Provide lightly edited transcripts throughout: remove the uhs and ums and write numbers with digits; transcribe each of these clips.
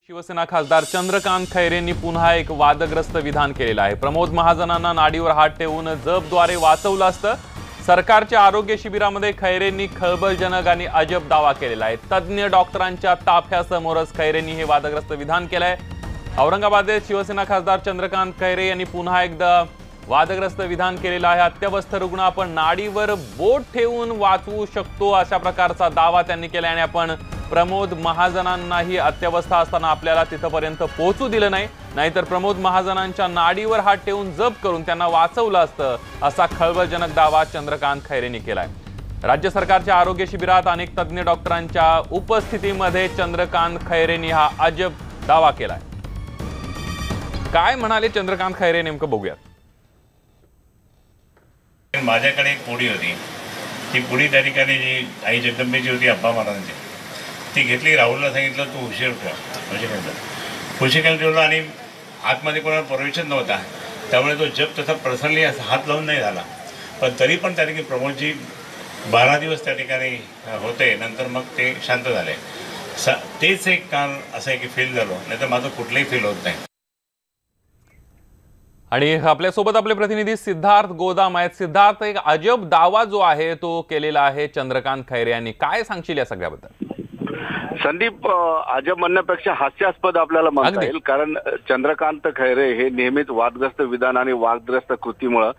शिवसेना खासदार चंद्रकांत खैरेंनी पुन्हा एक वादग्रस्त विधान केलेलं आहे। प्रमोद महाजनांना नाडीवर हात ठेवून जबद्वारे वाचवलं असतं। सरकारच्या आरोग्य शिबिरामध्ये खैरेंनी खळबळजनक आणि अजब दावा केलेला आहे। तज्ञ डॉक्टरांच्या ताफ्यासमोरच खैरेंनी हे वादग्रस्त विधान केलंय। औरंगाबादेत शिवसेना खासदार चंद्रकांत खैरे यांनी पुन्हा एकदा वादग्रस्त विधान केलेलं आहे। अत्यवस्थ रुग्ण आपण नाडीवर बोट ठेवून वाचवू शकतो अशा प्रकारचा दावा त्यांनी केला आणि आपण प्रमोद महाजनांनाही अत्यवस्था असताना आपल्याला तिथपर्यंत पोहोचू दिलं नाही, नाहीतर प्रमोद महाजनांच्या नाडीवर हात ठेवून जप करून त्यांना वाचवलं असतं असा खळबळजनक दावा चंद्रकांत खैरेंनी केलाय। राज्य सरकारच्या आरोग्य शिबिरात अनेक तज्ञ डॉक्टरांच्या उपस्थितीमध्ये चंद्रकांत खैरेंनी हा अजब दावा केलाय। काय म्हणाले चंद्रकांत खैरे नेमकं बघूयात। माझ्याकडे एक पुडी होती, ती पुडी त्या ठिकाणी जी आई जगदंबेची होती अप्पा महाराजांची, ती घेतली। राहुलला सांगितलं तू हुशार ठेवला ठेवला आणि आतमध्ये कोणाला परमिशन नव्हता, त्यामुळे तो जप तसा पर्सनली हात लावून नाही झाला। पण तरी पण त्या ठिकाणी प्रमोदजी 12 दिवस त्या ठिकाणी होते, नंतर मग ते शांत झाले। तेच एक कारण असं आहे की फील झालो, नाही तर माझं कुठलंही फील होत नाही। आणि आपल्यासोबत आपले प्रतिनिधी सिद्धार्थ गोदाम आहेत। सिद्धार्थ, एक अजब दावा जो आहे तो केलेला आहे चंद्रकांत खैरे यांनी, काय सांगशील या सगळ्याबद्दल? संदीप, अजब म्हणण्यापेक्षा हास्यास्पद आपल्याला म्हणता येईल, कारण चंद्रकांत खैरे हे नेहमीच वादग्रस्त विधान आणि वादग्रस्त कृतीमुळे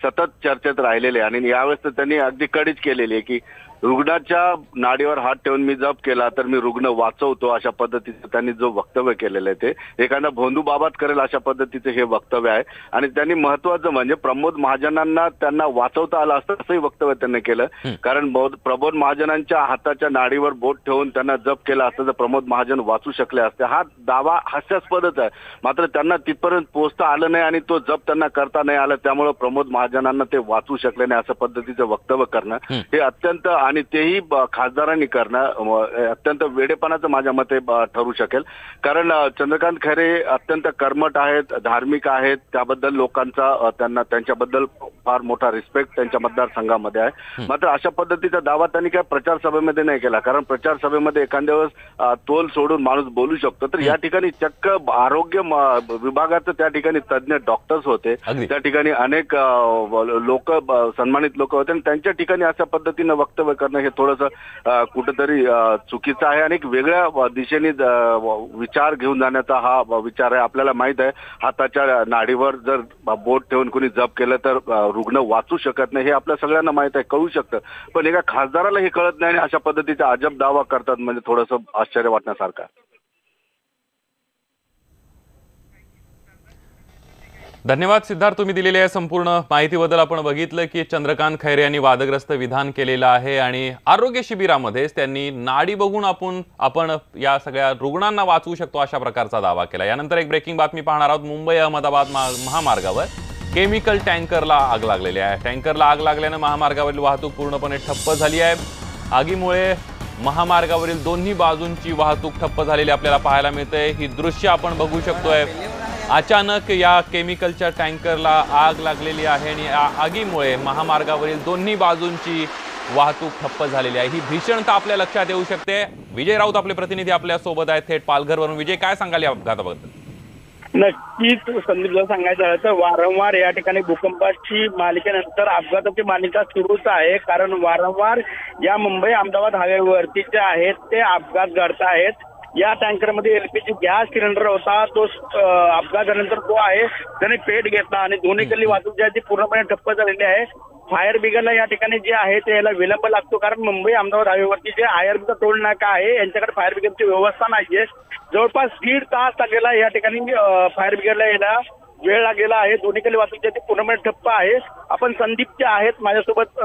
सतत चर्चेत राहिलेले आणि यावेळेस तर त्यांनी अगदी कडीच केलेली आहे की रुग्णाच्या नाडीवर हात ठेवून मी जप केला तर मी रुग्ण वाचवतो, अशा पद्धतीचं त्यांनी जो वक्तव्य केलेलं आहे ते एखादा भोंदू बाबात करेल अशा पद्धतीचं हे वक्तव्य आहे। आणि त्यांनी महत्वाचं म्हणजे प्रमोद महाजनांना त्यांना वाचवता आलं असतं असंही वक्तव्य त्यांनी केलं, कारण प्रमोद महाजनांच्या हाताच्या नाडीवर बोट ठेवून त्यांना जप केला असतं तर प्रमोद महाजन वाचू शकले असते। हा दावा हास्यास्पदच आहे, मात्र त्यांना तिथपर्यंत पोहोचता आलं नाही आणि तो जप त्यांना करता नाही आला, त्यामुळे प्रमोद महाजनांना ते वाचू शकले नाही असं पद्धतीचं वक्तव्य करणं हे अत्यंत आणि तेही खासदारांनी करणं अत्यंत वेडेपणाचं माझ्या मते ठरू शकेल। कारण चंद्रकांत खैरे अत्यंत कर्मठ आहेत, धार्मिक आहेत, त्याबद्दल लोकांचा त्यांच्याबद्दल फार मोठा रिस्पेक्ट त्यांच्या मतदारसंघामध्ये आहे। मात्र अशा पद्धतीचा दावा त्यांनी काय प्रचार सभेमध्ये नाही केला, कारण प्रचार सभेमध्ये एखाद्या वेळेस तोल सोडून माणूस बोलू शकतो, तर या ठिकाणी चक्क आरोग्य विभागाचं त्या ठिकाणी तज्ञ डॉक्टर्स होते, त्या ठिकाणी अनेक लोक सन्मानित लोक होते आणि त्यांच्या ठिकाणी अशा पद्धतीनं वक्तव्य करणं हे थोडंसं कुठेतरी चुकीचं आहे आणि एक वेगळ्या दिशेने विचार घेऊन जाण्याचा हा विचार आहे। आपल्याला माहित आहे हाताच्या नाडीवर जर बोट ठेवून कोणी जप केलं तर रुग्ण वाचू शकत नाही, हे आपल्या सगळ्यांना माहित आहे, कळू शकतं, पण एका खासदाराला हे कळत नाही आणि अशा पद्धतीचा अजब दावा करतात म्हणजे थोडंसं आश्चर्य वाटण्यासारखं आहे। धन्यवाद सिद्धार्थ, तुम्ही दिलेल्या या संपूर्ण माहितीबद्दल। आपण बघितलं की चंद्रकांत खैरे यांनी वादग्रस्त विधान केलेलं आहे आणि आरोग्य शिबिरामध्येच त्यांनी नाडी बघून आपण या सगळ्या रुग्णांना वाचवू शकतो अशा प्रकारचा दावा केला। यानंतर एक ब्रेकिंग बातमी पाहणार आहोत। मुंबई अहमदाबाद महामार्गावर केमिकल टँकरला आग लागलेली आहे। टँकरला आग लागल्याने महामार्गावरील वाहतूक पूर्णपणे ठप्प झाली आहे। आगीमुळे महामार्गावरील दोन्ही बाजूंची वाहतूक ठप्प झालेली आपल्याला पाहायला मिळते। ही दृश्य आपण बघू शकतोय। अचानक या केमिकलच्या टँकरला आग लागलेली आहे आणि या आगीमुळे महामार्गावरील दोन्ही बाजूंची वाहतूक ठप्प झालेली आहे। ही भीषणता आपल्या लक्षात येऊ शकते। विजय राऊत आपले प्रतिनिधी आपल्या सोबत आहेत थेट पालघरवरून। विजय, काय सांगाल या अपघाताबद्दल? नक्कीच संदीप, जर सांगायचं झालं तर वारंवार या ठिकाणी भूकंपाची मालिकेनंतर अपघाताची मालिका सुरूच आहे, कारण वारंवार या मुंबई अहमदाबाद हायवेवरती जे आहेत ते अपघात घडत आहेत। या टँकरमध्ये एलपीजी गॅस सिलेंडर होता, तो अपघात झाल्यानंतर तो आहे त्याने पेट घेतला आणि दोन्हीकडली वाहतूक जी आहे ती पूर्णपणे ठप्प झालेली आहे। फायर ब्रिगेडला या ठिकाणी जे आहे ते याला विलंब लागतो, कारण मुंबई अहमदाबाद हायवेवरती जे आयआरबीचा टोल नाका आहे यांच्याकडे फायर ब्रिगेडची व्यवस्था नाहीये। जवळपास 1.5 तास लागलेला या ठिकाणी फायर ब्रिगेडला यायला वेळ लागलेला आहे। दोन्हीकडली वाहतूक जी आहे ती पूर्णपणे ठप्प आहे। आपण संदीप जे आहेत माझ्यासोबत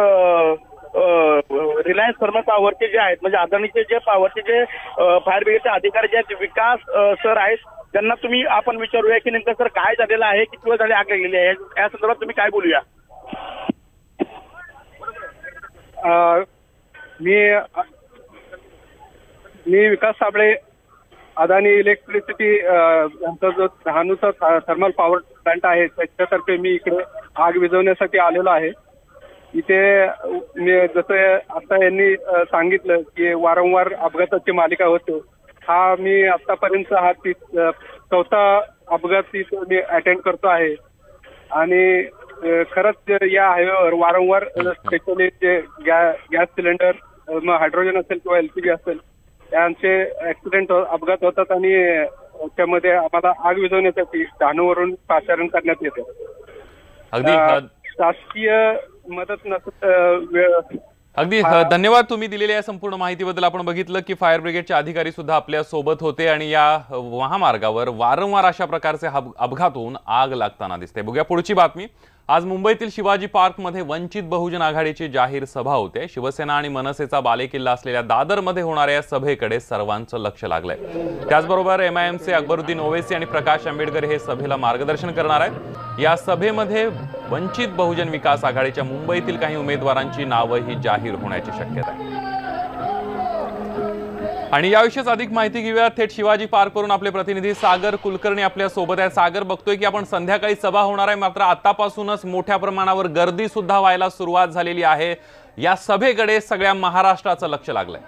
रिलायन्स थर्मल पॉवरचे जे आहेत म्हणजे अदानीचे जे पॉवरचे जे फायर ब्रिगेडचे अधिकारी जे आहेत विकास सर आहेत, त्यांना आपण विचारूया की नेमकं सर काय झालेलं आहे, किती वेळ झाले आग लागलेली आहे, या संदर्भात तुम्ही काय बोलूया? मी विकास साबळे, अदानी इलेक्ट्रिसिटी यांचा जो डहाणूचा थर्मल पॉवर प्लांट आहे त्याच्यातर्फे मी इकडे आग विझवण्यासाठी आलेलो आहे। इथे जसं आता यांनी सांगितलं की वारंवार अपघाताची मालिका होते, हा मी आतापर्यंत चौथा अपघात मी अटेंड करतो आहे आणि खरंच या हायवेवर वारंवार स्पेशली जे गॅस सिलेंडर मग हायड्रोजन असेल किंवा LPG असेल यांचे ऍक्सिडेंट अपघात होतात आणि त्यामध्ये आम्हाला आग विझवण्यासाठी डहाणूवरून पाचारण करण्यात येते. शासकीय मदत नसत. अगदी धन्यवाद तुम्ही दिलेल्या या संपूर्ण माहितीबद्दल. आपण बघितलं की फायर ब्रिगेडचे अधिकारी सुद्धा आपल्या सोबत होते आणि या महामार्गावर वारंवार अशा प्रकारचे अपघात होऊन आग लागताना दिसते. बघूया पुढची बातमी. आज मुंबईतील शिवाजी पार्कमध्ये वंचित बहुजन आघाडीची जाहीर सभा होते. शिवसेना आणि मनसेचा बालेकिल्ला असलेल्या दादरमध्ये होणाऱ्या या सभेकडे सर्वांचं लक्ष लागलंय. त्याचबरोबर MIMचे अकबरुद्दीन ओवैसी आणि प्रकाश आंबेडकर हे सभेला मार्गदर्शन करणार आहेत. या सभेमध्ये वंचित बहुजन विकास आघाडीच्या मुंबईतील काही उमेदवारांची नावंही जाहीर होण्याची शक्यता आहे. आणि याविषयीच अधिक माहिती घेऊया. थेट शिवाजी पार्कवरून आपले प्रतिनिधी सागर कुलकर्णी आपल्या सोबत आहेत. सागर, बघतोय की आपण संध्याकाळी सभा होणार आहे, मात्र आतापासूनच मोठ्या प्रमाणावर गर्दी सुद्धा व्हायला सुरुवात झालेली आहे. या सभेकडे सगळ्या महाराष्ट्राचं लक्ष लागलंय.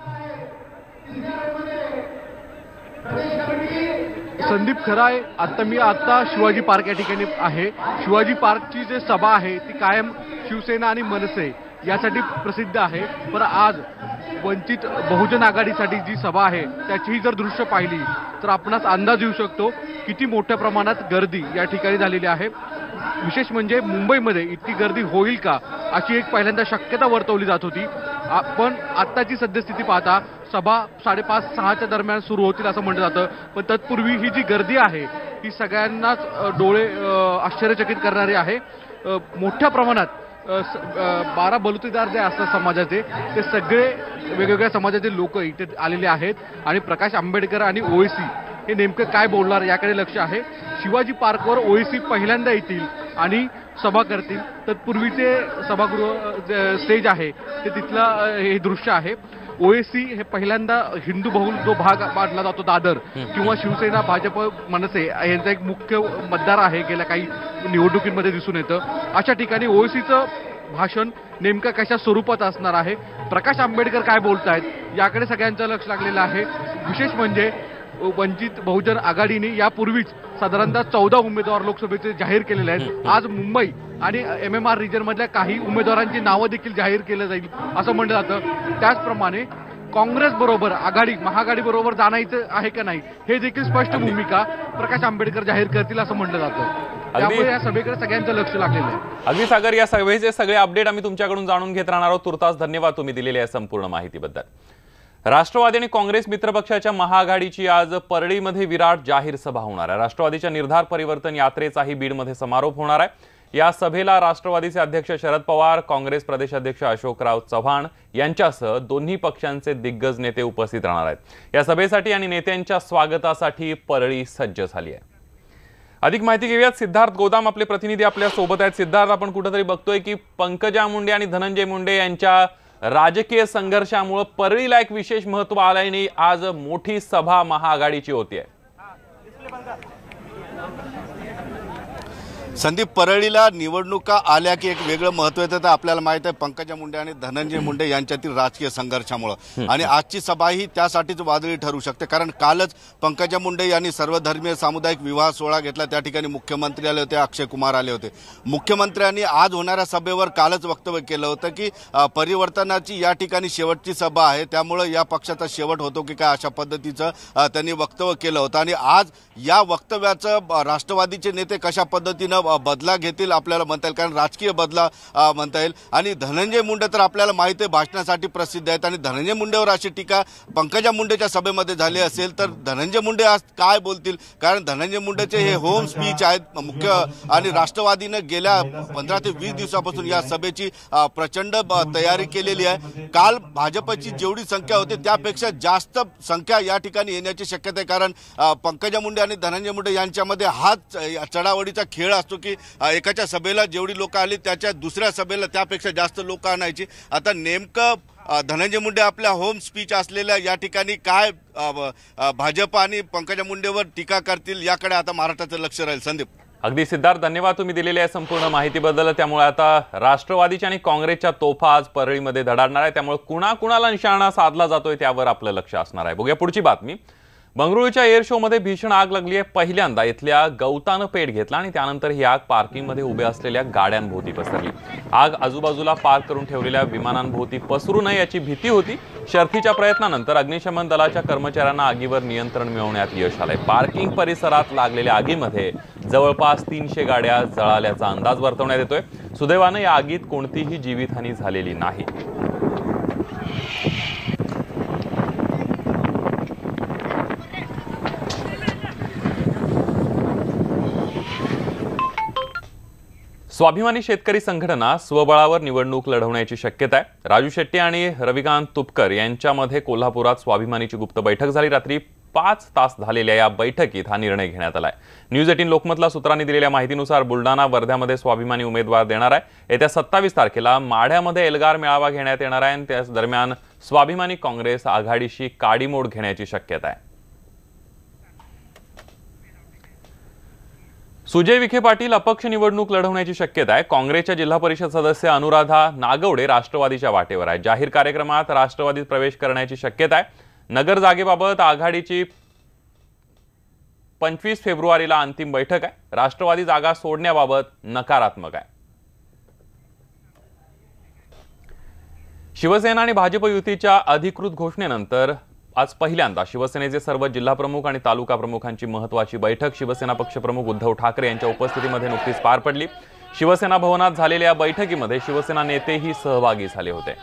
संदीप, खरं आहे. मी आता शिवाजी पार्क या ठिकाणी आहे. शिवाजी पार्कची जी सभा आहे ती कायम शिवसेना आणि मनसे यासाठी प्रसिद्ध आहे. पण आज वंचित बहुजन आघाडीसाठी जी सभा आहे त्याचीही जर दृश्य पाहिली तर आपणास अंदाज येऊ शकतो किती मोठ्या प्रमाणात गर्दी या ठिकाणी झालेली आहे. विशेष म्हणजे मुंबईमध्ये इतकी गर्दी होईल का अशी एक पहिल्यांदा शक्यता वर्तवली जात होती. पण आत्ताची सद्यस्थिती पाहता सभा 5:30-6च्या दरम्यान सुरू होतील असं म्हटलं जातं. पण तत्पूर्वी ही जी गर्दी आहे ही सगळ्यांनाच डोळे आश्चर्यचकित करणारी आहे. मोठ्या प्रमाणात 12 बलुतेदार जे असतात समाजाचे ते सगळे वेगवेगळ्या समाजाचे लोक इथे आलेले आहेत आणि प्रकाश आंबेडकर आणि ओवैसी हे नेमकं काय बोलणार याकडे लक्ष आहे. शिवाजी पार्कवर ओवैसी पहिल्यांदा येतील आणि सभा करतील. तत्पूर्वीचे सभागृह स्टेज आहे ते तिथलं हे दृश्य आहे. ओवैसी हे पहिल्यांदा हिंदू बहुल जो भाग मानला जातो दादर किंवा शिवसेना भाजप मनसे यांचा एक मुख्य मतदार आहे, गेल्या काही निवडणुकीमध्ये दिसून येतं. अशा ठिकाणी ओवैसीचं भाषण नेमकं कशा स्वरूपात असणार आहे, प्रकाश आंबेडकर काय बोलतायत याकडे सगळ्यांचं लक्ष लागलेलं आहे. विशेष म्हणजे वंचित बहुजन आघाडीने यापूर्वीच साधारणतः 14 उमेदवार लोकसभेचे जाहीर केलेले आहेत. आज मुंबई आणि MMR रिजन मधल्या काही उमेदवारांची नावं देखील जाहीर केलं जाईल असं म्हटलं जातं. त्याचप्रमाणे काँग्रेस बरोबर महाआघाडी बरोबर जाण्याचं आहे का नाही हे देखील स्पष्ट भूमिका प्रकाश आंबेडकर जाहीर करतील असं म्हटलं जातं. त्यामुळे या सभेकडे सगळ्यांचं लक्ष लागलेलं आहे. अगदी सागर, या सभेचे सगळे अपडेट आम्ही तुमच्याकडून जाणून घेत राहणार आहोत. तुर्तास धन्यवाद तुम्ही दिलेल्या या संपूर्ण माहितीबद्दल. राष्ट्रवादी आणि काँग्रेस मित्रपक्षाच्या महाआघाडीची आज परळीमध्ये विराट जाहीर सभा होणार आहे. राष्ट्रवादीच्या निर्धार परिवर्तन यात्रेचाही बीडमध्ये समारोप होणार आहे. या सभेला राष्ट्रवादीचे अध्यक्ष शरद पवार, काँग्रेस प्रदेशाध्यक्ष अशोकराव चव्हाण यांच्यासह दोन्ही पक्षांचे दिग्गज नेते उपस्थित राहणार आहेत. या सभेसाठी आणि नेत्यांच्या स्वागतासाठी परळी सज्ज झाली आहे. अधिक माहिती घेऊयात. सिद्धार्थ गोदाम आपले प्रतिनिधी आपल्या सोबत आहेत. सिद्धार्थ, आपण कुठेतरी बघतोय की पंकजा मुंडे आणि धनंजय मुंडे यांच्या राजकीय संघर्षामुळे परळीला एक विशेष महत्व आलंय आणि आज मोठी सभा महाआघाडीची होती आहे. संदीप, परळीला निवडणुका आल्या की एक वेगळं महत्व येतं. तर आपल्याला माहित आहे पंकजा मुंडे आणि धनंजय मुंडे यांच्यातील राजकीय संघर्षामुळे आणि आजची सभा ही त्यासाठीच वादळी ठरू शकते. कारण कालच पंकजा मुंडे यांनी सर्वधर्मीय सामुदायिक विवाह सोहळा घेतला. त्या ठिकाणी मुख्यमंत्री आले होते, अक्षय कुमार आले होते. मुख्यमंत्र्यांनी आज होणाऱ्या सभेवर कालच वक्तव्य केलं होतं की परिवर्तनाची या ठिकाणी शेवटची सभा आहे, त्यामुळे या पक्षाचा शेवट होतो की काय अशा पद्धतीचं त्यांनी वक्तव्य केलं होतं. आणि आज या वक्तव्याचं राष्ट्रवादीचे नेते कशा पद्धतीनं बदला घेतील आपल्याला म्हणता येईल, कारण राजकीय बदला म्हणता येईल. आणि धनंजय मुंडे तर आपल्याला माहिती आहे भाषणासाठी प्रसिद्ध आहेत आणि धनंजय मुंडेवर अशी टीका पंकजा मुंडेच्या सभेमध्ये झाली असेल तर धनंजय मुंडे आज काय बोलतील, कारण धनंजय मुंडेचे हे होम स्पीच आहेत मुख्य. आणि राष्ट्रवादीनं गेल्या 15 ते 20 दिवसापासून या सभेची प्रचंड तयारी केलेली आहे. काल भाजपची जेवढी संख्या होती त्यापेक्षा जास्त संख्या या ठिकाणी येण्याची शक्यता आहे, कारण पंकजा मुंडे आणि धनंजय मुंडे यांच्यामध्ये हाच चढावडीचा खेळ असतो की एकाच्या सभेला जेवढी लोक आली त्याच्या दुसऱ्या सभेला त्यापेक्षा जास्त लोक आणायची. आता नेमकं धनंजय मुंडे आपल्या होम स्पीच असलेल्या या ठिकाणी काय भाजप आणि पंकजा मुंडेवर टीका करतील याकडे आता महाराष्ट्राचं लक्ष राहील. संदीप. अगदी सिद्धार्थ, धन्यवाद तुम्ही दिलेल्या संपूर्ण माहितीबद्दल. त्यामुळे आता राष्ट्रवादीच्या आणि काँग्रेसच्या तोफा आज परळीमध्ये धडाडणार आहे. त्यामुळे कुणाकुणाला निशाणा साधला जातोय त्यावर आपलं लक्ष असणार आहे. बघूया पुढची बातमी. बंगळुरूच्या एअर शो मध्ये भीषण आग लागली आहे। पहिल्यांदा इथल्या गवतानं पेट घेतला आणि त्यानंतर ही आग पार्किंग मध्ये उभ्या असलेल्या गाड्यांभोवती पसरली। आग आजूबाजूला पार्क करून ठेवलेल्या विमानांभोवती पसरू नये याची भीती होती। शर्थीच्या प्रयत्नानंतर अग्निशमन दलाच्या कर्मचाऱ्यांना आगीवर नियंत्रण मिळवण्यात यश आलंय। पार्किंग परिसरात लागलेल्या आगीमध्ये जवळपास 300 गाड्या जळाल्याचा अंदाज वर्तवण्यात येतोय। सुदैवाने या आगीत कोणतीही जीवितहानी झालेली नाही। स्वाभिमानी शेतकरी संघटना स्वबळावर निवडणूक लढवण्याची शक्यता आहे। राजू शेट्टी आणि रविकांत तुपकर यांच्यामध्ये कोल्हापुरात स्वाभिमानीची गुप्त बैठक झाली। रात्री 5 तास झालेल्या या बैठकीत हा निर्णय घेण्यात आलाय। न्यूज 18 लोकमतला सूत्रांनी दिलेल्या माहितीनुसार बुलढाणा वर्ध्यामध्ये स्वाभिमानी उमेदवार देणार आहे। येत्या 27 तारखेला माढ्यामध्ये एल्गार मेळावा घेण्यात येणार आहे आणि त्याच दरम्यान स्वाभिमानी काँग्रेस आघाडीशी काडीमोड घेण्याची शक्यता आहे। सुजय विखे पाटील अपक्ष निवडणूक लढवण्याची शक्यता आहे। काँग्रेसच्या जिल्हा परिषद सदस्य अनुराधा नागवडे राष्ट्रवादीच्या वाटेवर आहे। जाहीर कार्यक्रमात राष्ट्रवादीत प्रवेश करण्याची शक्यता आहे। नगर जागेबाबत आघाडीची 25 फेब्रुवारीला अंतिम बैठक आहे। राष्ट्रवादी जागा सोडण्याबाबत नकारात्मक आहे। शिवसेना आणि भाजप युतीच्या अधिकृत घोषणेनंतर आज पहिल्यांदा शिवसेनेचे सर्व जिल्हा प्रमुख आणि तालुका प्रमुखांची महत्त्वाची बैठक शिवसेना पक्षप्रमुख उद्धव ठाकरे यांच्या उपस्थितीमध्ये नुकतीच पार पडली। शिवसेना भवनात झालेल्या बैठकीमध्ये शिवसेना नेतेही सहभागी झाले होते।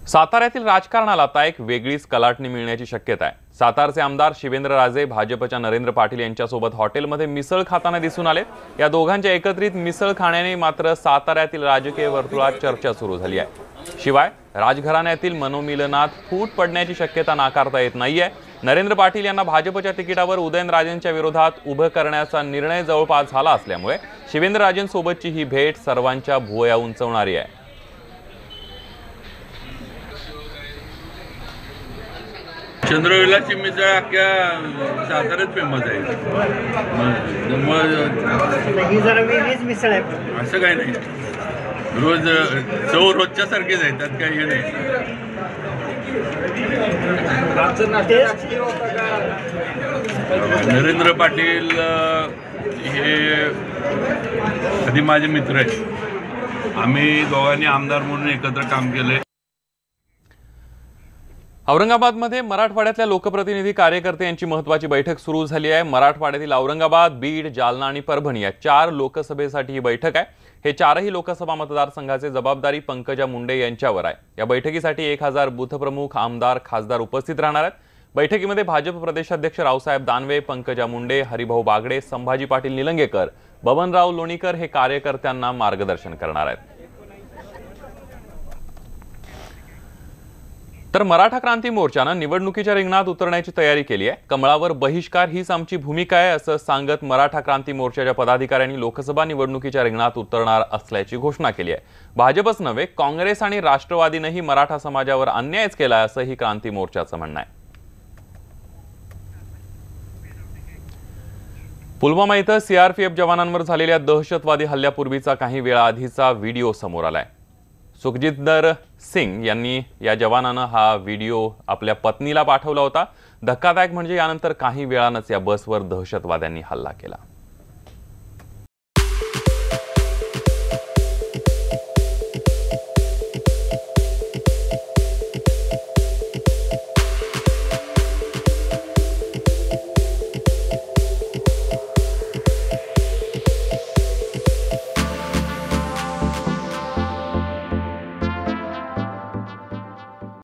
साताऱ्यातील राजकारणाला आता एक वेगळीच कलाटणी मिळण्याची शक्यता आहे। सातारचे आमदार शिवेंद्रराजे भाजपच्या नरेंद्र पाटील यांच्यासोबत हॉटेलमध्ये मिसळ खाताना दिसून आले। या दोघांच्या एकत्रित मिसळ खाण्याने मात्र साताऱ्यातील राजकीय वर्तुळात चर्चा सुरू झाली आहे। शिवाय राजघराण्यातील मनोमिलनात फूट पडण्याची शक्यता नाकारता येत नाहीये। नरेंद्र पाटील यांना भाजपच्या तिकिटावर उदयनराजेंच्या विरोधात उभं करण्याचा निर्णय जवळपास झाला असल्यामुळे शिवेंद्रराजेंसोबतची ही भेट सर्वांच्या भुवया उंचवणारी आहे। चंद्रवेलाची मिसळ अख्ख्या साताऱ्यात फेमस आहे। ही जरा वेगळीच मिसळ आहे। असं काही नाही, रोज चव रोजच्या सारखीच आहे, त्यात काही हे नाही। नरेंद्र पाटील हे आधी माझे मित्र आहेत। आम्ही दोघांनी आमदार म्हणून एकत्र काम केलंय। औरंगाबादमध्ये मराठवाड्यातल्या लोकप्रतिनिधी कार्यकर्ते यांची महत्त्वाची बैठक सुरू झाली आहे। मराठवाड्यातील औरंगाबाद, बीड, जालना आणि परभणी या 4 लोकसभेसाठी ही बैठक आहे। हे 4ही लोकसभा मतदारसंघाचे जबाबदारी पंकजा मुंडे यांच्यावर आहे। या बैठकीसाठी 1000 बूथप्रमुख, आमदार, खासदार उपस्थित राहणार आहेत। बैठकीमध्ये भाजप प्रदेशाध्यक्ष रावसाहेब दानवे, पंकजा मुंडे, हरिभाऊ बागडे, संभाजी पाटील निलंगेकर, बबनराव लोणीकर हे कार्यकर्त्यांना मार्गदर्शन करणार आहेत। तर मराठा क्रांती मोर्चानं निवडणुकीच्या रिंगणात उतरण्याची तयारी केली आहे। कमळावर बहिष्कार हीच आमची भूमिका आहे असं सांगत मराठा क्रांती मोर्चाच्या पदाधिकाऱ्यांनी लोकसभा निवडणुकीच्या रिंगणात उतरणार असल्याची घोषणा केली आहे। भाजपच नव्हे, काँग्रेस आणि राष्ट्रवादीनेही मराठा समाजावर अन्यायच केलाय असंही क्रांती मोर्चाचं म्हणणं आहे। पुलवामा इथं सीआरपीएफ जवानांवर झालेल्या दहशतवादी हल्ल्यापूर्वीचा काही वेळाआधीचा व्हिडिओ समोर आलाय। सुखजिंदर सिंग यांनी या जवानानं हा व्हिडिओ आपल्या पत्नीला पाठवला होता। धक्कादायक म्हणजे यानंतर काही वेळानंच या बसवर दहशतवाद्यांनी हल्ला केला।